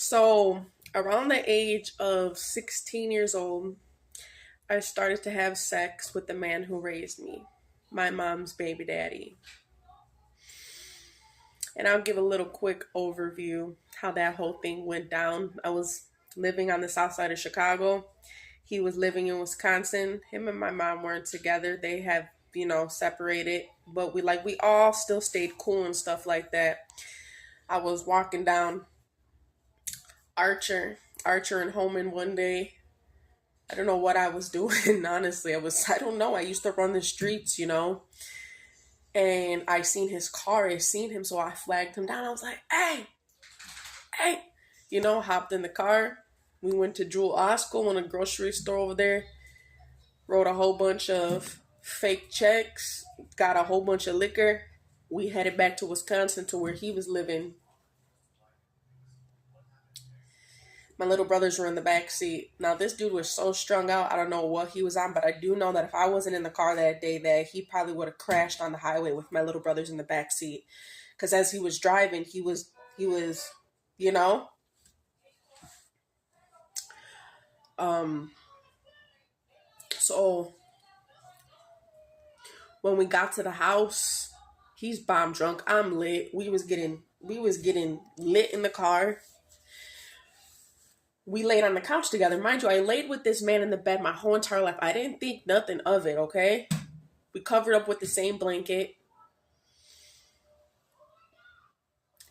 So, around the age of 16 years old, I started to have sex with the man who raised me, my mom's baby daddy. And I'll give a little quick overview how that whole thing went down. I was living on the south side of Chicago. He was living in Wisconsin. Him and my mom weren't together. They have, separated, but we all still stayed cool and stuff like that. I was walking down Archer and Holman one day. I don't know what I was doing, honestly. I don't know. I used to run the streets. And I seen his car. I seen him, so I flagged him down. I was like, hey, hey. Hopped in the car. We went to Jewel Osco in a grocery store over there. Wrote a whole bunch of fake checks. Got a whole bunch of liquor. We headed back to Wisconsin to where he was living. My little brothers were in the back seat. Now, this dude was so strung out. I don't know what he was on, but I do know that if I wasn't in the car that day, that he probably would have crashed on the highway with my little brothers in the back seat. Because as he was driving, he was, you know, um. So when we got to the house, he's bomb drunk. I'm lit. We was getting lit in the car. We laid on the couch together. Mind you, I laid with this man in the bed my whole entire life. I didn't think nothing of it, okay? We covered up with the same blanket.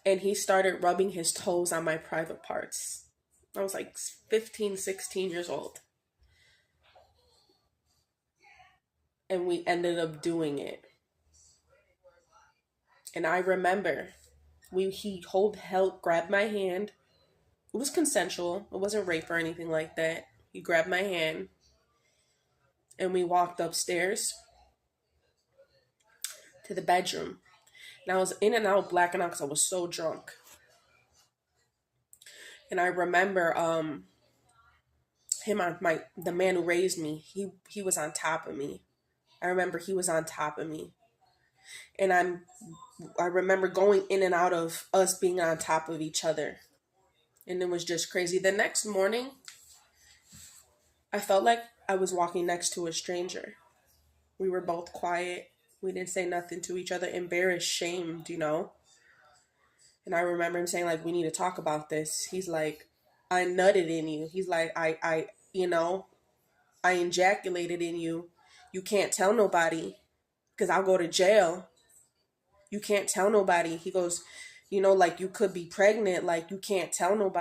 And he started rubbing his toes on my private parts. I was like 15, 16 years old. And we ended up doing it. And I remember grabbed my hand. It was consensual. It wasn't rape or anything like that. He grabbed my hand and we walked upstairs to the bedroom. And I was in and out, blacking out because I was so drunk. And I remember the man who raised me, he was on top of me. I remember he was on top of me. And I remember going in and out of us being on top of each other. And it was just crazy. The next morning, I felt like I was walking next to a stranger. We were both quiet. We didn't say nothing to each other, embarrassed, shamed. And I remember him saying, like, we need to talk about this. He's like, I nutted in you. He's like, I ejaculated in you. You can't tell nobody because I'll go to jail. You can't tell nobody. He goes, like, you could be pregnant. Like, you can't tell nobody.